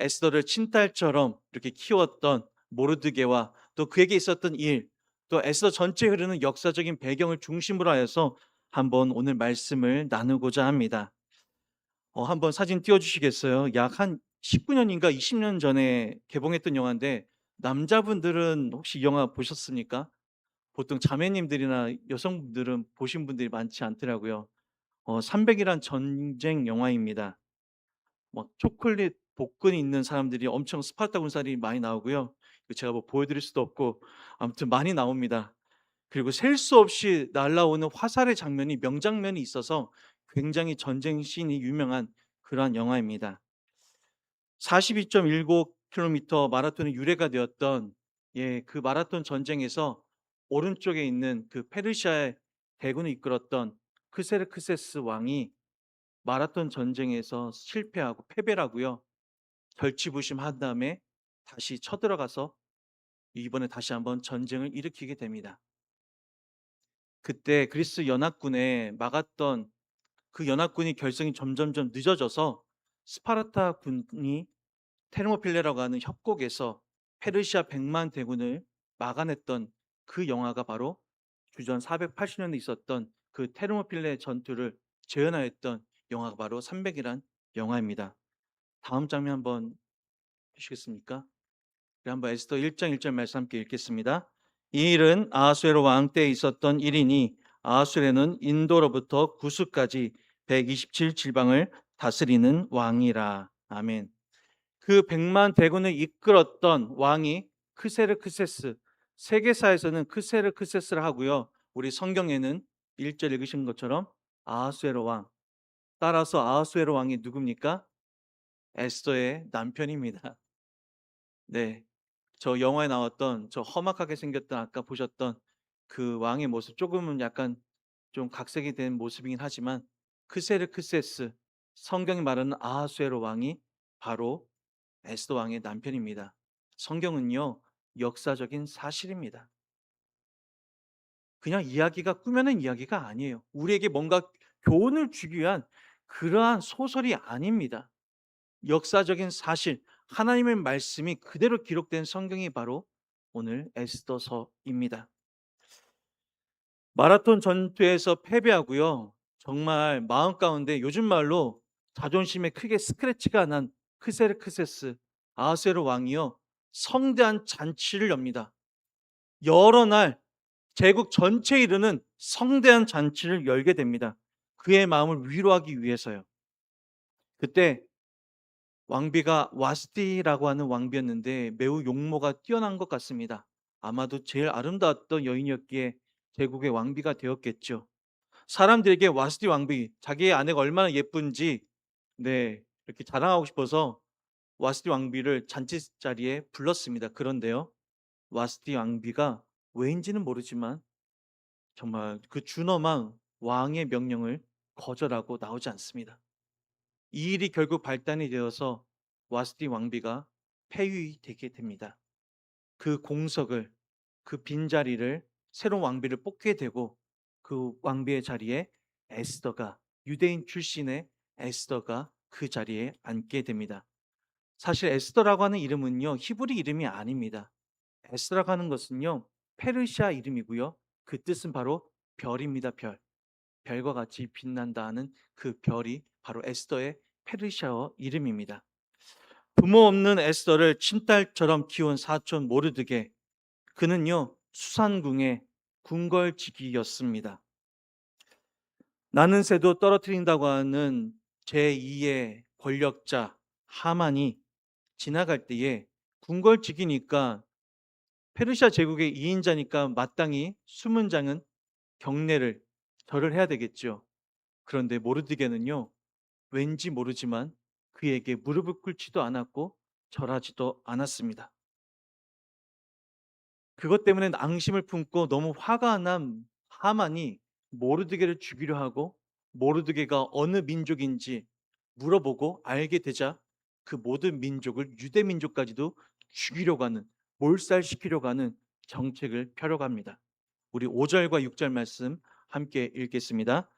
에스더를 친딸처럼 이렇게 키웠던 모르드게와 또 그에게 있었던 일, 또 에스더 전체에 흐르는 역사적인 배경을 중심으로 하여서 한번 오늘 말씀을 나누고자 합니다. 한번 사진 띄워 주시겠어요? 약 한 19년인가 20년 전에 개봉했던 영화인데 남자분들은 혹시 이 영화 보셨습니까? 보통 자매님들이나 여성분들은 보신 분들이 많지 않더라고요. 300이란 전쟁 영화입니다. 막 초콜릿 복근이 있는 사람들이 엄청 스파르타 군사들이 많이 나오고요. 이거 제가 뭐 보여 드릴 수도 없고 아무튼 많이 나옵니다. 그리고 셀 수 없이 날라오는 화살의 장면이 명장면이 있어서 굉장히 전쟁 씬이 유명한 그러한 영화입니다. 42.19 킬로미터 마라톤의 유래가 되었던 그 마라톤 전쟁에서 오른쪽에 있는 그 페르시아의 대군을 이끌었던 크세르크세스 왕이 마라톤 전쟁에서 실패하고 패배를 하고요. 절치부심한 다음에 다시 쳐들어가서 이번에 다시 한번 전쟁을 일으키게 됩니다. 그때 그리스 연합군에 막았던 그 연합군이 결성이 점점점 늦어져서 스파르타 군이 테르모필레라고 하는 협곡에서 페르시아 100만 대군을 막아냈던 그 영화가 바로 주전 480년에 있었던 그 테르모필레 전투를 재현하였던 영화가 바로 300이란 영화입니다. 다음 장면 한번 주시겠습니까? 네, 한번 에스더 1장 1절 말씀 함께 읽겠습니다. 이 일은 아하수에로 왕 때에 있었던 일이니 아하수에는 인도로부터 구스까지 127 지방을 다스리는 왕이라. 아멘. 그 100만 대군을 이끌었던 왕이 크세르크세스, 세계사에서는 크세르크세스라 하고요. 우리 성경에는 1절 읽으신 것처럼 아하수에로 왕. 따라서 아하수에로 왕이 누굽니까? 에스더의 남편입니다. 네. 저 영화에 나왔던 저 험악하게 생겼던 아까 보셨던 그 왕의 모습, 조금은 약간 좀 각색이 된 모습이긴 하지만 크세르크세스, 성경이 말하는 아하수에로 왕이 바로 에스더 왕의 남편입니다. 성경은요, 역사적인 사실입니다. 그냥 이야기가 꾸며낸 이야기가 아니에요. 우리에게 뭔가 교훈을 주기 위한 그러한 소설이 아닙니다. 역사적인 사실, 하나님의 말씀이 그대로 기록된 성경이 바로 오늘 에스더서입니다. 마라톤 전투에서 패배하고요. 정말 마음 가운데 요즘 말로 자존심에 크게 스크래치가 난 크세르크세스 아하수에로 왕이요. 성대한 잔치를 엽니다. 여러 날 제국 전체에 이르는 성대한 잔치를 열게 됩니다. 그의 마음을 위로하기 위해서요. 그때 왕비가 와스티라고 하는 왕비였는데 매우 용모가 뛰어난 것 같습니다. 아마도 제일 아름다웠던 여인이었기에 제국의 왕비가 되었겠죠. 사람들에게 와스티 왕비, 자기의 아내가 얼마나 예쁜지 이렇게 자랑하고 싶어서 와스티 왕비를 잔치 자리에 불렀습니다. 그런데요, 와스티 왕비가 왜인지는 모르지만 정말 그 준엄한 왕의 명령을 거절하고 나오지 않습니다. 이 일이 결국 발단이 되어서 와스티 왕비가 폐위되게 됩니다. 그 공석을, 그 빈자리를 새로운 왕비를 뽑게 되고 그 왕비의 자리에 에스더가, 유대인 출신의 에스더가 그 자리에 앉게 됩니다. 사실 에스더라고 하는 이름은요, 히브리 이름이 아닙니다. 에스더라고 하는 것은요, 페르시아 이름이고요. 그 뜻은 바로 별입니다. 별. 별과 같이 빛난다 하는 그 별이 바로 에스더의 페르시아어 이름입니다. 부모 없는 에스더를 친딸처럼 키운 사촌 모르드게, 그는요 수산궁의 궁궐지기였습니다. 나는 새도 떨어뜨린다고 하는 제2의 권력자 하만이 지나갈 때에 궁궐지기니까 페르시아 제국의 2인자니까 마땅히 수문장은 경례를 절을 해야 되겠죠. 그런데 모르드게는요 왠지 모르지만 그에게 무릎을 꿇지도 않았고 절하지도 않았습니다. 그것 때문에 앙심을 품고 너무 화가 난 하만이 모르드게를 죽이려 하고 모르드게가 어느 민족인지 물어보고 알게 되자 그 모든 민족을 유대 민족까지도 죽이려고 하는, 몰살시키려고 하는 정책을 펴려고 합니다. 우리 5절과 6절 말씀 함께 읽겠습니다.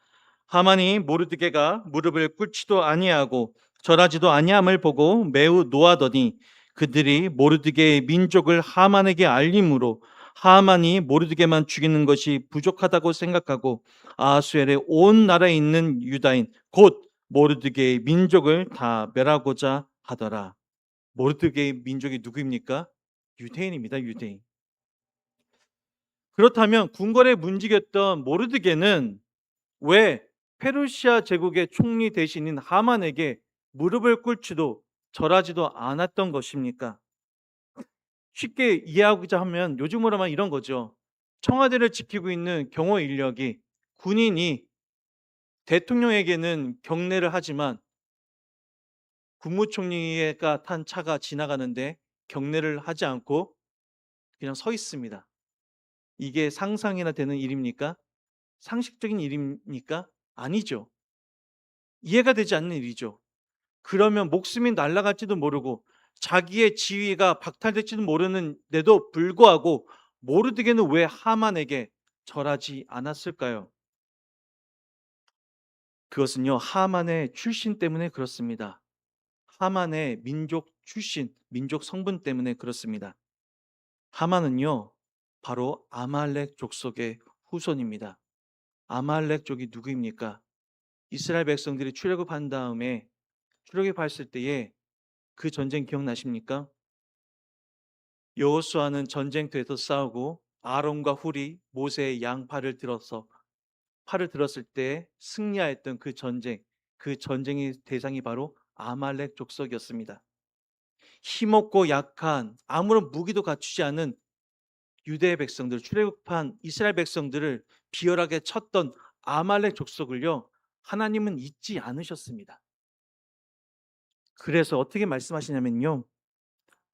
하만이 모르드게가 무릎을 꿇지도 아니하고 절하지도 아니함을 보고 매우 노하더니 그들이 모르드게의 민족을 하만에게 알림으로 하만이 모르드게만 죽이는 것이 부족하다고 생각하고 아하수엘의 온 나라에 있는 유다인 곧 모르드게의 민족을 다 멸하고자 하더라. 모르드게의 민족이 누구입니까? 유대인입니다. 유대인. 그렇다면 궁궐에 문지겼던 모르드게는 왜 페르시아 제국의 총리 대신인 하만에게 무릎을 꿇지도 절하지도 않았던 것입니까? 쉽게 이해하고자 하면 요즘으로 하면 이런 거죠. 청와대를 지키고 있는 경호 인력이 군인이 대통령에게는 경례를 하지만 국무총리가 탄 차가 지나가는데 경례를 하지 않고 그냥 서 있습니다. 이게 상상이나 되는 일입니까? 상식적인 일입니까? 아니죠. 이해가 되지 않는 일이죠. 그러면 목숨이 날아갈지도 모르고 자기의 지위가 박탈될지도 모르는데도 불구하고 모르드게는 왜 하만에게 절하지 않았을까요? 그것은요, 하만의 출신 때문에 그렇습니다. 하만의 민족 출신, 민족 성분 때문에 그렇습니다. 하만은요, 바로 아말렉 족속의 후손입니다. 아말렉 족이 누구입니까? 이스라엘 백성들이 출애굽한 다음에 출애굽했을 때에 그 전쟁 기억나십니까? 여호수아는 전쟁터에서 싸우고 아론과 훌이 모세의 양팔을 들어서 팔을 들었을 때 승리하였던 그 전쟁의 대상이 바로 아말렉 족속이었습니다. 힘없고 약한 아무런 무기도 갖추지 않은 유대 백성들, 출애굽한 이스라엘 백성들을 비열하게 쳤던 아말렉 족속을요, 하나님은 잊지 않으셨습니다. 그래서 어떻게 말씀하시냐면요,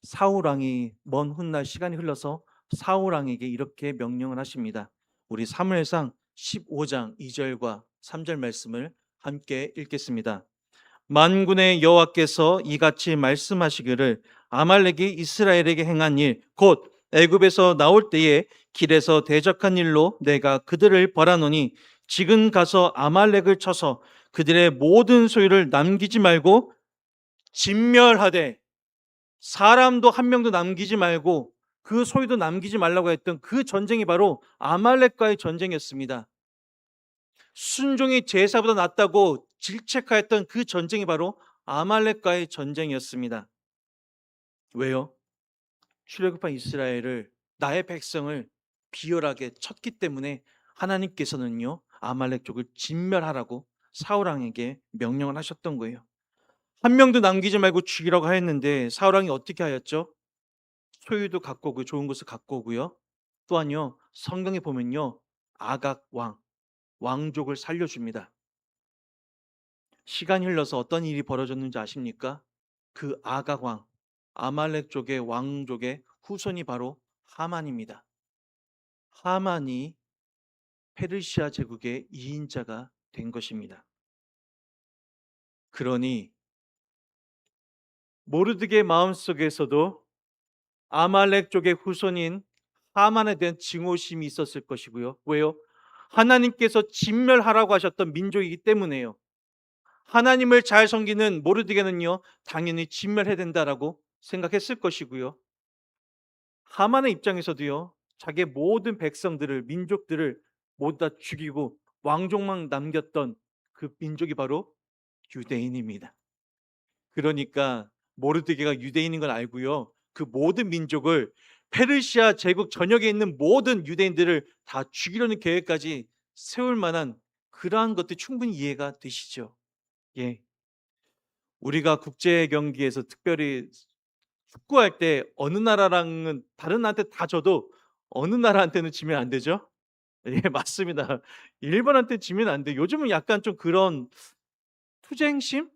사울 왕이 먼 훗날 시간이 흘러서 사울 왕에게 이렇게 명령을 하십니다. 우리 사무엘상 15장 2절과 3절 말씀을 함께 읽겠습니다. 만군의 여호와께서 이같이 말씀하시기를 아말렉이 이스라엘에게 행한 일 곧 애굽에서 나올 때에 길에서 대적한 일로 내가 그들을 벌하노니 지금 가서 아말렉을 쳐서 그들의 모든 소유를 남기지 말고 진멸하되 사람도 한 명도 남기지 말고 그 소유도 남기지 말라고 했던 그 전쟁이 바로 아말렉과의 전쟁이었습니다. 순종이 제사보다 낫다고 질책하였던 그 전쟁이 바로 아말렉과의 전쟁이었습니다. 왜요? 출애굽한 이스라엘을, 나의 백성을 비열하게 쳤기 때문에 하나님께서는요, 아말렉 족을 진멸하라고 사울 왕에게 명령을 하셨던 거예요. 한 명도 남기지 말고 죽이라고 하였는데 사울 왕이 어떻게 하였죠? 소유도 갖고 오고 좋은 것을 갖고 오고요. 또한요, 성경에 보면요, 아각 왕, 왕족을 살려줍니다. 시간이 흘러서 어떤 일이 벌어졌는지 아십니까? 그 아각 왕, 아말렉 쪽의 왕족의 후손이 바로 하만입니다. 하만이 페르시아 제국의 2인자가 된 것입니다. 그러니 모르드게 마음속에서도 아말렉 쪽의 후손인 하만에 대한 증오심이 있었을 것이고요. 왜요? 하나님께서 진멸하라고 하셨던 민족이기 때문에요. 하나님을 잘 섬기는 모르드게는요, 당연히 진멸해야 된다라고 생각했을 것이고요. 하만의 입장에서도요, 자기의 모든 백성들을, 민족들을 모두 다 죽이고 왕족만 남겼던 그 민족이 바로 유대인입니다. 그러니까 모르드게가 유대인인 걸 알고요, 그 모든 민족을, 페르시아 제국 전역에 있는 모든 유대인들을 다 죽이려는 계획까지 세울 만한 그러한 것도 충분히 이해가 되시죠? 예. 우리가 국제 경기에서 특별히 축구할 때 어느 나라랑은 다른 나라한테 다 져도 어느 나라한테는 지면 안 되죠? 예, 맞습니다. 일본한테 지면 안 돼요. 요즘은 약간 좀 그런 투쟁심?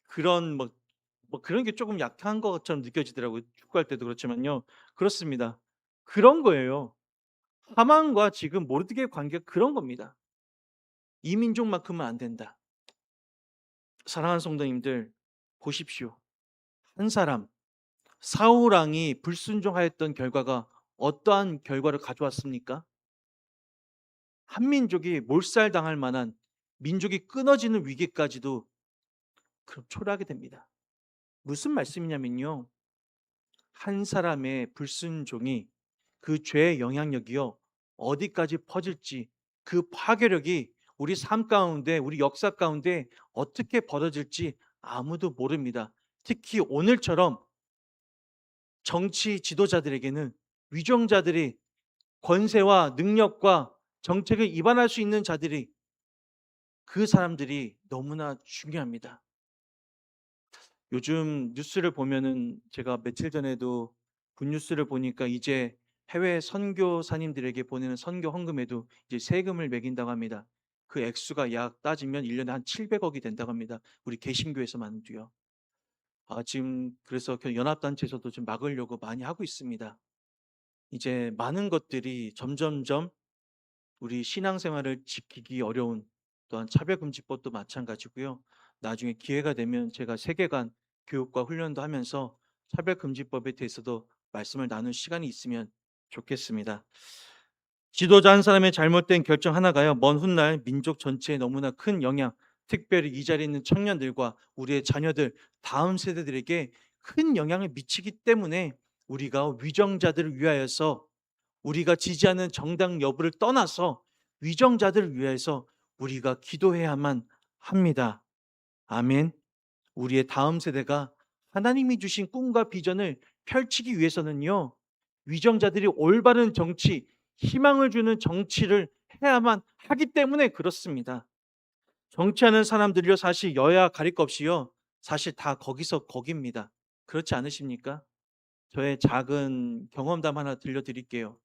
그런 그런 게 조금 약한 것처럼 느껴지더라고요. 축구할 때도 그렇지만요. 그렇습니다. 그런 거예요. 하만과 지금 모르드게의 관계가 그런 겁니다. 이 민족만큼은 안 된다. 사랑하는 성도님들, 보십시오. 한 사람 사울 왕이 불순종하였던 결과가 어떠한 결과를 가져왔습니까? 한 민족이 몰살당할 만한 민족이 끊어지는 위기까지도 초래하게 됩니다. 무슨 말씀이냐면요. 한 사람의 불순종이 그 죄의 영향력이요. 어디까지 퍼질지 그 파괴력이 우리 삶 가운데 우리 역사 가운데 어떻게 벌어질지 아무도 모릅니다. 특히 오늘처럼 정치 지도자들에게는 위정자들이 권세와 능력과 정책을 위반할 수 있는 자들이 그 사람들이 너무나 중요합니다. 요즘 뉴스를 보면은 제가 며칠 전에도 굿뉴스를 보니까 이제 해외 선교사님들에게 보내는 선교 헌금에도 이제 세금을 매긴다고 합니다. 그 액수가 약 따지면 1 년에 한 700억이 된다고 합니다. 우리 개신교에서만도요. 지금 그래서 그 연합단체에서도 좀 막으려고 많이 하고 있습니다. 이제 많은 것들이 점점점 우리 신앙생활을 지키기 어려운, 또한 차별금지법도 마찬가지고요. 나중에 기회가 되면 제가 세계관 교육과 훈련도 하면서 차별금지법에 대해서도 말씀을 나눌 시간이 있으면 좋겠습니다. 지도자 한 사람의 잘못된 결정 하나가요, 먼 훗날 민족 전체에 너무나 큰 영향, 특별히 이 자리에 있는 청년들과 우리의 자녀들, 다음 세대들에게 큰 영향을 미치기 때문에 우리가 위정자들을 위하여서, 우리가 지지하는 정당 여부를 떠나서 위정자들을 위해서 우리가 기도해야만 합니다. 아멘. 우리의 다음 세대가 하나님이 주신 꿈과 비전을 펼치기 위해서는요, 위정자들이 올바른 정치, 희망을 주는 정치를 해야만 하기 때문에 그렇습니다. 정치하는 사람들이요, 사실 여야 가릴 것 없이요, 사실 다 거기서 거깁니다. 그렇지 않으십니까? 저의 작은 경험담 하나 들려드릴게요.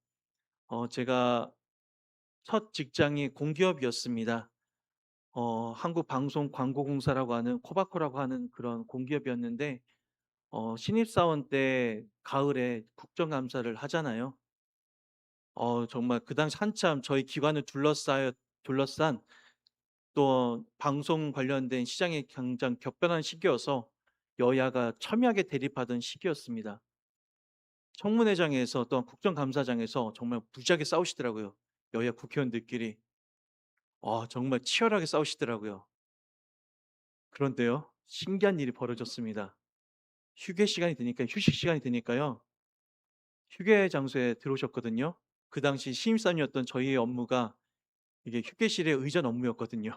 제가 첫 직장이 공기업이었습니다. 한국방송광고공사라고 하는 코바코라고 하는 그런 공기업이었는데, 신입사원 때 가을에 국정감사를 하잖아요. 정말 그 당시 한참 저희 기관을 둘러싼 또 방송 관련된 시장의 굉장히 격변한 시기여서 여야가 첨예하게 대립하던 시기였습니다. 청문회장에서 또한 국정감사장에서 정말 무지하게 싸우시더라고요. 여야 국회의원들끼리. 정말 치열하게 싸우시더라고요. 그런데요, 신기한 일이 벌어졌습니다. 휴식 시간이 되니까요, 휴게 장소에 들어오셨거든요. 그 당시 신입사원이었던 저희의 업무가 이게 휴게실의 의전 업무였거든요.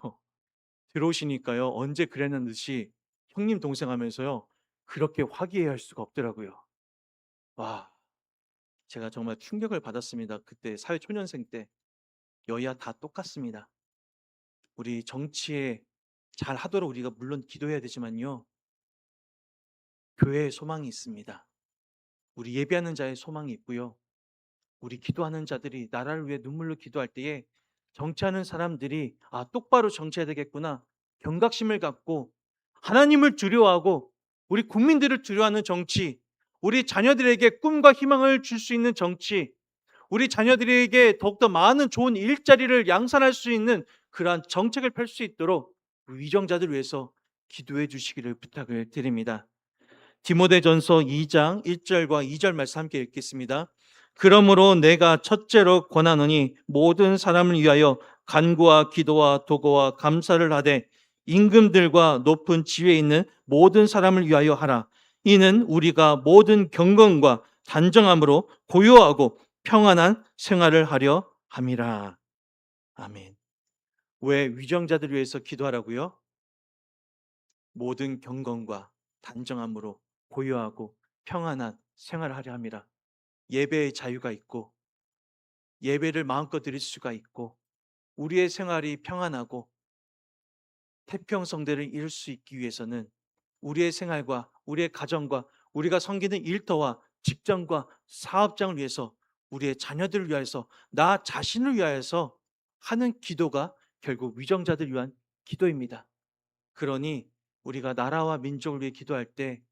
들어오시니까요, 언제 그랬는 듯이 형님 동생 하면서요, 그렇게 화기애애할 수가 없더라고요. 와, 제가 정말 충격을 받았습니다. 그때 사회초년생 때. 여야 다 똑같습니다. 우리 정치에 잘하도록 우리가 물론 기도해야 되지만요, 교회에 소망이 있습니다. 우리 예배하는 자의 소망이 있고요. 우리 기도하는 자들이 나라를 위해 눈물로 기도할 때에 정치하는 사람들이 똑바로 정치해야 되겠구나, 경각심을 갖고 하나님을 두려워하고 우리 국민들을 두려워하는 정치, 우리 자녀들에게 꿈과 희망을 줄 수 있는 정치, 우리 자녀들에게 더욱더 많은 좋은 일자리를 양산할 수 있는 그러한 정책을 펼 수 있도록 위정자들 위해서 기도해 주시기를 부탁을 드립니다. 디모데전서 2장 1절과 2절 말씀 함께 읽겠습니다. 그러므로 내가 첫째로 권하노니 모든 사람을 위하여 간구와 기도와 도구와 감사를 하되 임금들과 높은 지위에 있는 모든 사람을 위하여 하라. 이는 우리가 모든 경건과 단정함으로 고요하고 평안한 생활을 하려 함이라. 아멘. 왜 위정자들 위해서 기도하라고요? 모든 경건과 단정함으로 고요하고 평안한 생활을 하려 함이라. 예배의 자유가 있고 예배를 마음껏 드릴 수가 있고 우리의 생활이 평안하고 태평성대를 이룰 수 있기 위해서는 우리의 생활과 우리의 가정과 우리가 섬기는 일터와 직장과 사업장을 위해서, 우리의 자녀들을 위하여서, 나 자신을 위하여서 하는 기도가 결국 위정자들을 위한 기도입니다. 그러니 우리가 나라와 민족을 위해 기도할 때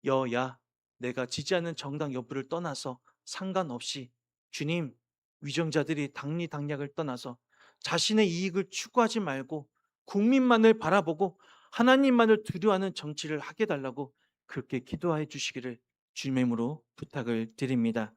여야, 내가 지지하는 정당 여부를 떠나서 상관없이 주님, 위정자들이 당리당략을 떠나서 자신의 이익을 추구하지 말고 국민만을 바라보고 하나님만을 두려워하는 정치를 하게 해달라고 그렇게 기도해 주시기를 주님의 이름으로 부탁을 드립니다.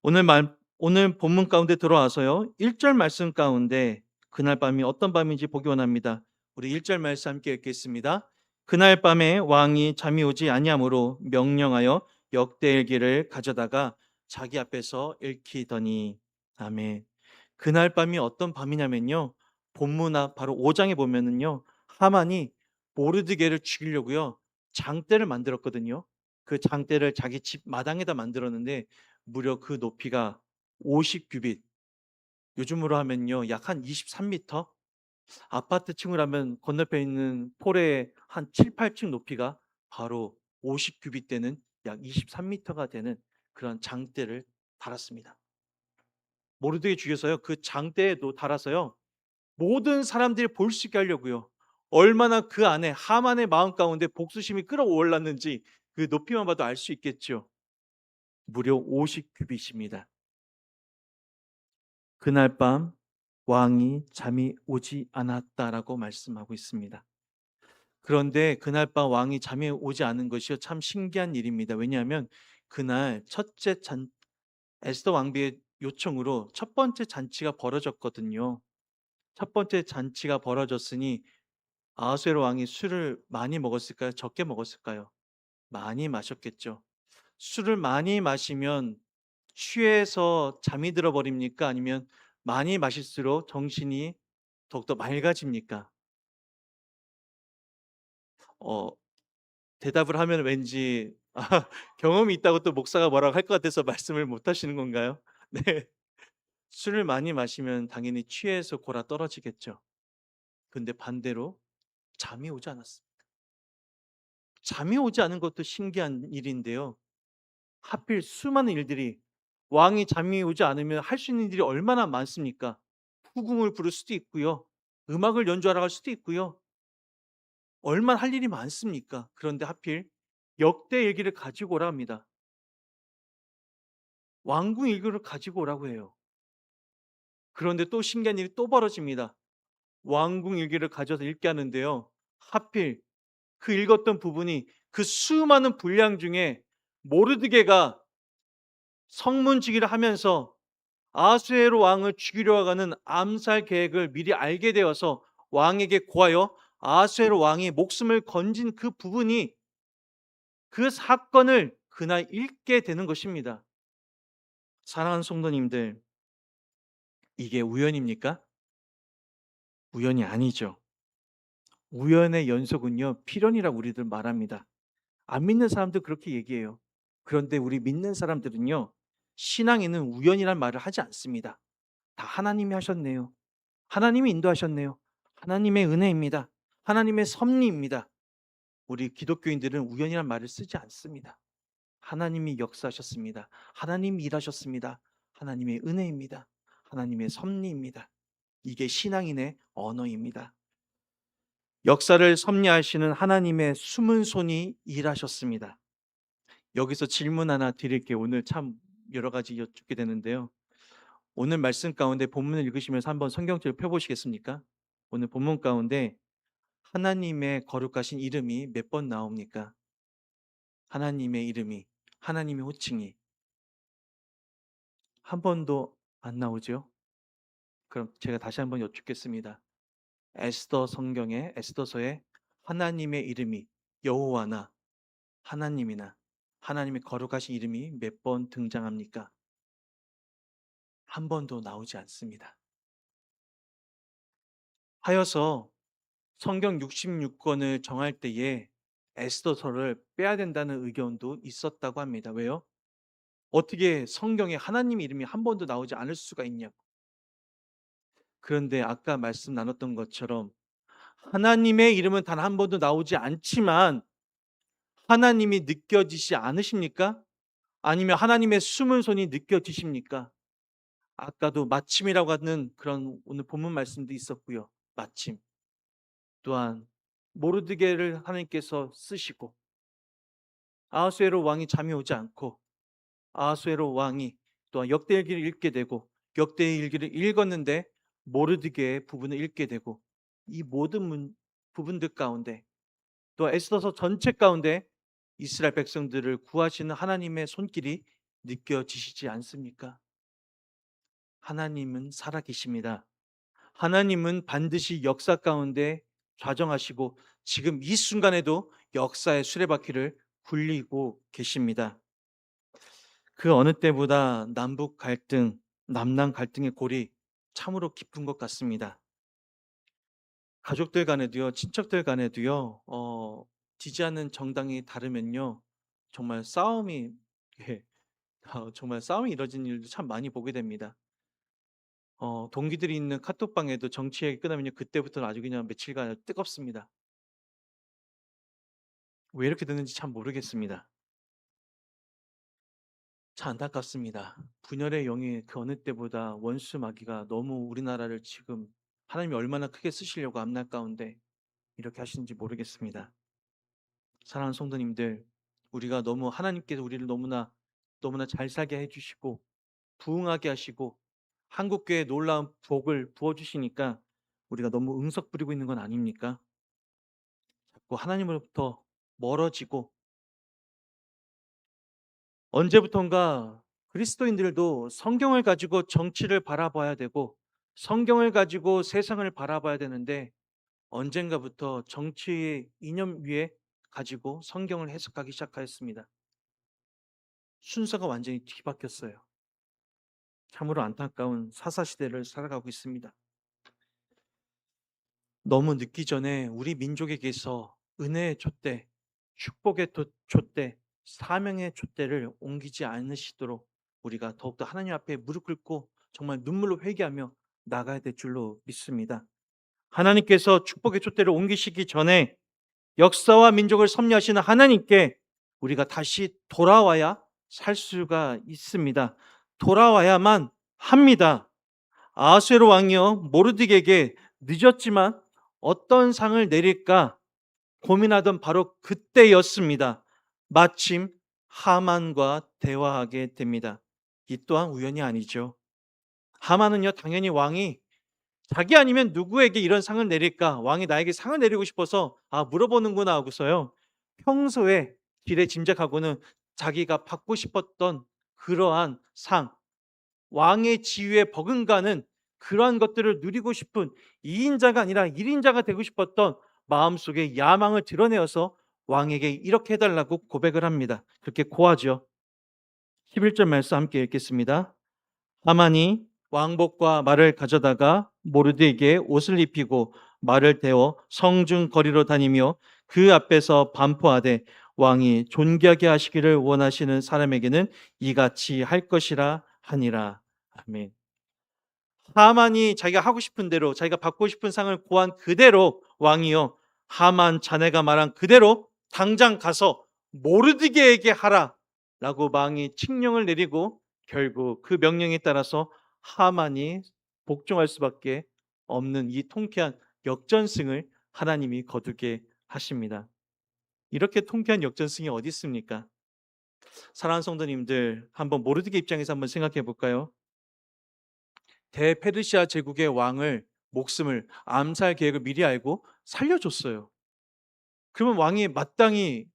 오늘 본문 가운데 들어와서요, 1절 말씀 가운데 그날 밤이 어떤 밤인지 보기 원합니다. 우리 1절 말씀 함께 읽겠습니다. 그날 밤에 왕이 잠이 오지 아니하므로 명령하여 역대일기를 가져다가 자기 앞에서 읽히더니. 아멘. 그날 밤이 어떤 밤이냐면요, 본문 앞 바로 5장에 보면은요, 하만이 모르드게를 죽이려고요 장대를 만들었거든요. 그 장대를 자기 집 마당에다 만들었는데 무려 그 높이가 50규빗, 요즘으로 하면요 약 한 23미터, 아파트 층으로 하면 건너편에 있는 폴의 한 7-8층 높이가 바로 50규빗 되는 약 23미터가 되는 그런 장대를 달았습니다. 모르드게 죽여서요 그 장대에도 달아서요 모든 사람들이 볼 수 있게 하려고요. 얼마나 그 안에 하만의 마음 가운데 복수심이 끌어올랐는지 그 높이만 봐도 알 수 있겠죠. 무려 50규빗입니다. 그날 밤 왕이 잠이 오지 않았다라고 말씀하고 있습니다. 그런데 그날 밤 왕이 잠이 오지 않은 것이요 참 신기한 일입니다. 왜냐하면 그날 첫째 에스더 왕비의 요청으로 첫 번째 잔치가 벌어졌거든요. 첫 번째 잔치가 벌어졌으니 아하수에로 왕이 술을 많이 먹었을까요? 적게 먹었을까요? 많이 마셨겠죠. 술을 많이 마시면 취해서 잠이 들어 버립니까? 아니면 많이 마실수록 정신이 더욱더 맑아집니까? 어 대답을 하면 왠지 경험이 있다고 또 목사가 뭐라고 할 것 같아서 말씀을 못 하시는 건가요? 네. 술을 많이 마시면 당연히 취해서 골아떨어지겠죠. 근데 반대로 잠이 오지 않았습니다. 잠이 오지 않은 것도 신기한 일인데요. 하필 수많은 일들이, 왕이 잠이 오지 않으면 할 수 있는 일이 얼마나 많습니까? 후궁을 부를 수도 있고요. 음악을 연주하러 갈 수도 있고요. 얼마나 할 일이 많습니까? 그런데 하필 역대 일기를 가지고 오라 합니다. 왕궁 일기를 가지고 오라고 해요. 그런데 또 신기한 일이 또 벌어집니다. 왕궁 일기를 가져서 읽게 하는데요. 하필 그 읽었던 부분이 그 수많은 분량 중에 모르드게가 성문지기를 하면서 아하수에로 왕을 죽이려 하는 암살 계획을 미리 알게 되어서 왕에게 고하여 아하수에로 왕이 목숨을 건진 그 부분이, 그 사건을 그날 읽게 되는 것입니다. 사랑하는 성도님들, 이게 우연입니까? 우연이 아니죠. 우연의 연속은요 필연이라고 우리들 말합니다. 안 믿는 사람도 그렇게 얘기해요. 그런데 우리 믿는 사람들은요 신앙에는 우연이란 말을 하지 않습니다. 다 하나님이 하셨네요. 하나님이 인도하셨네요. 하나님의 은혜입니다. 하나님의 섭리입니다. 우리 기독교인들은 우연이란 말을 쓰지 않습니다. 하나님이 역사하셨습니다. 하나님이 일하셨습니다. 하나님의 은혜입니다. 하나님의 섭리입니다. 이게 신앙인의 언어입니다. 역사를 섭리하시는 하나님의 숨은 손이 일하셨습니다. 여기서 질문 하나 드릴게요. 오늘 참 여러 가지 여쭙게 되는데요. 오늘 말씀 가운데 본문을 읽으시면서 한번 성경책을 펴보시겠습니까? 오늘 본문 가운데 하나님의 거룩하신 이름이 몇 번 나옵니까? 하나님의 이름이, 하나님의 호칭이 한 번도 안 나오죠? 그럼 제가 다시 한번 여쭙겠습니다. 에스더 성경에, 에스더서에 하나님의 이름이 여호와나 하나님이나 하나님의 거룩하신 이름이 몇 번 등장합니까? 한 번도 나오지 않습니다. 하여서 성경 66권을 정할 때에 에스더서를 빼야 된다는 의견도 있었다고 합니다. 왜요? 어떻게 성경에 하나님 이름이 한 번도 나오지 않을 수가 있냐고. 그런데 아까 말씀 나눴던 것처럼 하나님의 이름은 단 한 번도 나오지 않지만 하나님이 느껴지지 않으십니까? 아니면 하나님의 숨은 손이 느껴지십니까? 아까도 마침이라고 하는 그런 오늘 본문 말씀도 있었고요. 마침. 또한 모르드게를 하나님께서 쓰시고 아하수에로 왕이 잠이 오지 않고 아하수에로 왕이 또한 역대일기를 읽게 되고 역대일기를 읽었는데 모르드게의 부분을 읽게 되고 이 모든 부분들 가운데 또 에스더서 전체 가운데 이스라엘 백성들을 구하시는 하나님의 손길이 느껴지시지 않습니까? 하나님은 살아계십니다. 하나님은 반드시 역사 가운데 좌정하시고 지금 이 순간에도 역사의 수레바퀴를 굴리고 계십니다. 그 어느 때보다 남북 갈등, 남남 갈등의 골이 참으로 깊은 것 같습니다. 가족들 간에도요, 친척들 간에도요, 지지하는 정당이 다르면요, 정말 싸움이, 예, 정말 싸움이 이뤄지는 일도 참 많이 보게 됩니다. 동기들이 있는 카톡방에도 정치 얘기 끝나면요, 그때부터는 아주 그냥 며칠간 뜨겁습니다. 왜 이렇게 되는지 참 모르겠습니다. 참 안타깝습니다. 분열의 영이 그 어느 때보다 원수 마귀가 너무 우리나라를 지금 하나님이 얼마나 크게 쓰시려고 앞날 가운데 이렇게 하시는지 모르겠습니다. 사랑하는 성도님들, 우리가 너무 하나님께서 우리를 너무나 잘 살게 해 주시고 부흥하게 하시고 한국교회에 놀라운 복을 부어 주시니까 우리가 너무 응석 부리고 있는 건 아닙니까? 자꾸 하나님으로부터 멀어지고 언제부턴가 그리스도인들도 성경을 가지고 정치를 바라봐야 되고 성경을 가지고 세상을 바라봐야 되는데 언젠가부터 정치의 이념 위에 가지고 성경을 해석하기 시작하였습니다. 순서가 완전히 뒤바뀌었어요. 참으로 안타까운 사사시대를 살아가고 있습니다. 너무 늦기 전에 우리 민족에게서 은혜의 촛대, 축복의 촛대, 사명의 촛대를 옮기지 않으시도록 우리가 더욱더 하나님 앞에 무릎 꿇고 정말 눈물로 회개하며 나가야 될 줄로 믿습니다. 하나님께서 축복의 촛대를 옮기시기 전에 역사와 민족을 섭리하시는 하나님께 우리가 다시 돌아와야 살 수가 있습니다. 돌아와야만 합니다. 아수에로 왕이여 모르드게에게 늦었지만 어떤 상을 내릴까 고민하던 바로 그때였습니다. 마침 하만과 대화하게 됩니다. 이 또한 우연이 아니죠. 하만은요, 당연히 왕이 자기 아니면 누구에게 이런 상을 내릴까? 왕이 나에게 상을 내리고 싶어서 물어보는구나 하고서요. 평소에 길에 짐작하고는 자기가 받고 싶었던 그러한 상, 왕의 지위에 버금가는 그러한 것들을 누리고 싶은 2인자가 아니라 1인자가 되고 싶었던 마음속의 야망을 드러내어서 왕에게 이렇게 해달라고 고백을 합니다. 그렇게 고하죠. 11절 말씀 함께 읽겠습니다. 하만이 왕복과 말을 가져다가 모르드에게 옷을 입히고 말을 태워 성중 거리로 다니며 그 앞에서 반포하되 왕이 존귀하게 하시기를 원하시는 사람에게는 이같이 할 것이라 하니라. 아멘. 하만이 자기가 하고 싶은 대로 자기가 받고 싶은 상을 고한 그대로 왕이요, 하만 자네가 말한 그대로 당장 가서 모르드게에게 하라 라고 왕이 칙령을 내리고 결국 그 명령에 따라서 하만이 복종할 수밖에 없는 이 통쾌한 역전승을 하나님이 거두게 하십니다. 이렇게 통쾌한 역전승이 어디 있습니까? 사랑하는 성도님들, 한번 모르드게 입장에서 한번 생각해 볼까요? 대페르시아 제국의 왕을 목숨을 암살 계획을 미리 알고 살려줬어요. 그러면 왕이 마땅히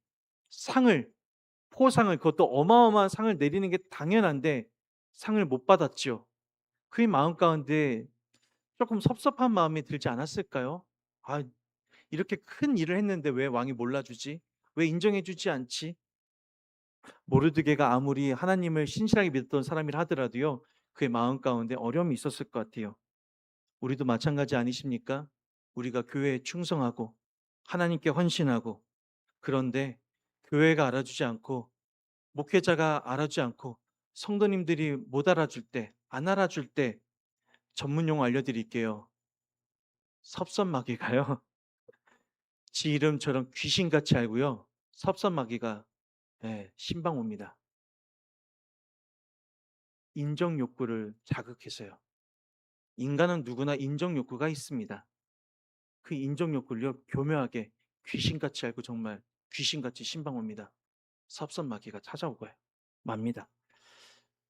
상을, 포상을, 그것도 어마어마한 상을 내리는 게 당연한데 상을 못 받았죠. 그의 마음 가운데 조금 섭섭한 마음이 들지 않았을까요? 아, 이렇게 큰 일을 했는데 왜 왕이 몰라주지? 왜 인정해주지 않지? 모르드게가 아무리 하나님을 신실하게 믿었던 사람이라 하더라도요, 그의 마음 가운데 어려움이 있었을 것 같아요. 우리도 마찬가지 아니십니까? 우리가 교회에 충성하고 하나님께 헌신하고 그런데 교회가 알아주지 않고 목회자가 알아주지 않고 성도님들이 못 알아줄 때, 안 알아줄 때 전문 용어 알려드릴게요. 섭섭마귀가요. 지 이름처럼 귀신같이 알고요. 섭섭마귀가 신방 옵니다. 인정 욕구를 자극해서요. 인간은 누구나 인정 욕구가 있습니다. 그 인정 욕구를요, 교묘하게 귀신같이 알고 정말 귀신같이 신방 옵니다. 섭섭마귀가 찾아오고요. 맙니다.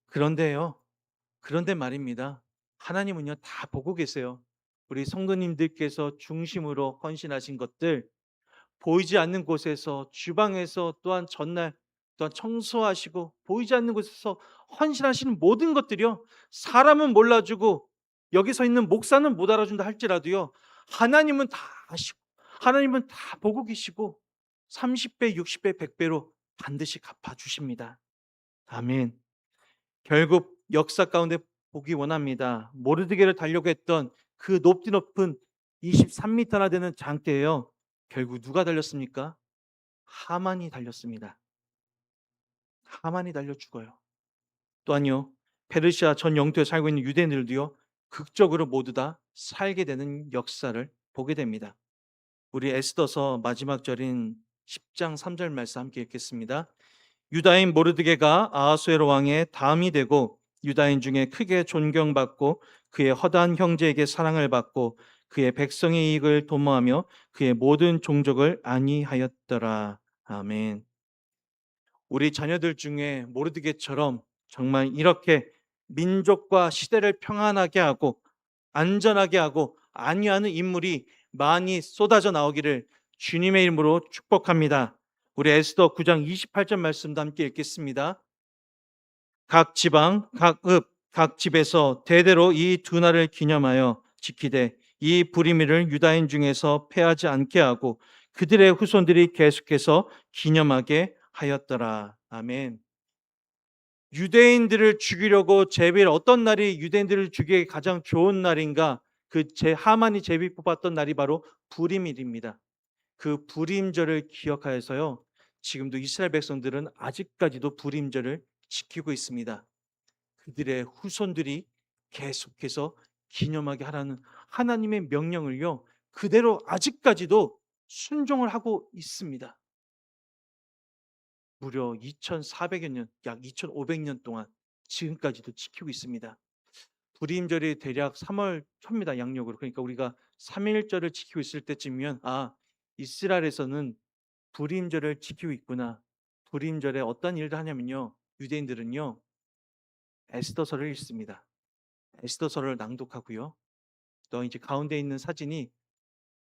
그런데요. 그런데 말입니다. 하나님은요, 다 보고 계세요. 우리 성도님들께서 중심으로 헌신하신 것들, 보이지 않는 곳에서 주방에서 또한 전날 또한 청소하시고 보이지 않는 곳에서 헌신하시는 모든 것들이요, 사람은 몰라주고 여기 서 있는 목사는 못 알아준다 할지라도요. 하나님은 다 아시고 하나님은 다 보고 계시고 30배, 60배, 100배로 반드시 갚아 주십니다. 아멘. 결국 역사 가운데 보기 원합니다. 모르드게를 달려고 했던 그 높은 23m나 되는 장대예요. 결국 누가 달렸습니까? 하만이 달렸습니다. 하만이 달려 죽어요. 또한요. 페르시아 전 영토에 살고 있는 유대인들도요. 극적으로 모두 다 살게 되는 역사를 보게 됩니다. 우리 에스더서 마지막 절인 10장 3절 말씀 함께 읽겠습니다. 유다인 모르드게가 아하수에로 왕의 다음이 되고 유다인 중에 크게 존경받고 그의 허다한 형제에게 사랑을 받고 그의 백성의 이익을 도모하며 그의 모든 종족을 안위하였더라. 아멘. 우리 자녀들 중에 모르드게처럼 정말 이렇게 민족과 시대를 평안하게 하고 안전하게 하고 안위하는 인물이 많이 쏟아져 나오기를 주님의 이름으로 축복합니다. 우리 에스더 9장 28절 말씀도 함께 읽겠습니다. 각 지방, 각 읍, 각 집에서 대대로 이 두 날을 기념하여 지키되 이 불의미를 유다인 중에서 패하지 않게 하고 그들의 후손들이 계속해서 기념하게 하였더라. 아멘. 유대인들을 죽이려고 제비를 어떤 날이 유대인들을 죽이기 가장 좋은 날인가? 하만이 제비 뽑았던 날이 바로 불임일입니다. 그 불임절을 기억하여서요. 지금도 이스라엘 백성들은 아직까지도 불임절을 지키고 있습니다. 그들의 후손들이 계속해서 기념하게 하라는 하나님의 명령을요. 그대로 아직까지도 순종을 하고 있습니다. 무려 2,400여 년, 약 2,500년 동안 지금까지도 지키고 있습니다. 불임절이 대략 3월 초입니다. 양력으로. 그러니까 우리가 3일절을 지키고 있을 때쯤이면 이스라엘에서는 불임절을 지키고 있구나. 불임절에 어떤 일을 하냐면요. 유대인들은요. 에스더서를 읽습니다. 에스더서를 낭독하고요. 또 이제 가운데 있는 사진이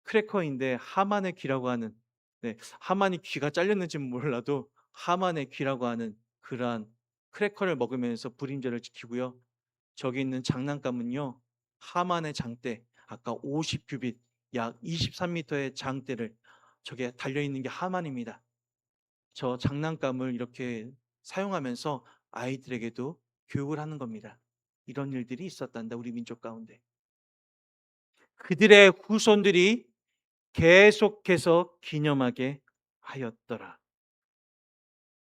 크래커인데 하만의 귀라고 하는, 하만이 귀가 잘렸는지는 몰라도 하만의 귀라고 하는 그러한 크래커를 먹으면서 불임절을 지키고요. 저기 있는 장난감은요. 하만의 장대, 아까 50규빗 약 23m의 장대를 저게 달려 있는 게 하만입니다. 저 장난감을 이렇게 사용하면서 아이들에게도 교육을 하는 겁니다. 이런 일들이 있었단다. 우리 민족 가운데. 그들의 후손들이 계속해서 기념하게 하였더라.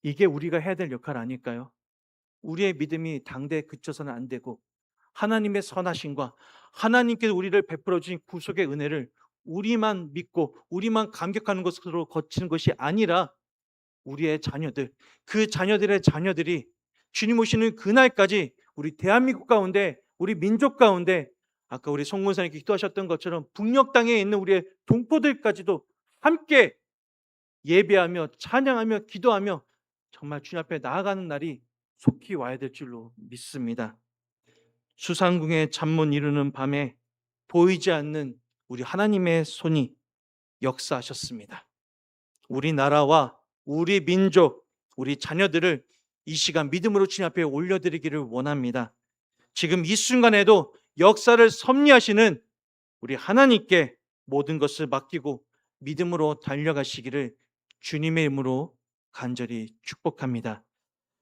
이게 우리가 해야 될 역할 아닐까요? 우리의 믿음이 당대에 그쳐서는 안 되고 하나님의 선하심과 하나님께서 우리를 베풀어 주신 구속의 은혜를 우리만 믿고 우리만 감격하는 것으로 거치는 것이 아니라 우리의 자녀들, 그 자녀들의 자녀들이 주님 오시는 그날까지 우리 대한민국 가운데, 우리 민족 가운데 아까 우리 송문사님께 기도하셨던 것처럼 북녘 땅에 있는 우리의 동포들까지도 함께 예배하며 찬양하며 기도하며 정말 주님 앞에 나아가는 날이 속히 와야 될 줄로 믿습니다. 수상궁의 잠못 이루는 밤에 보이지 않는 우리 하나님의 손이 역사하셨습니다. 우리나라와 우리 민족, 우리 자녀들을 이 시간 믿음으로 주님 앞에 올려드리기를 원합니다. 지금 이 순간에도 역사를 섭리하시는 우리 하나님께 모든 것을 맡기고 믿음으로 달려가시기를 주님의 이름으로 간절히 축복합니다.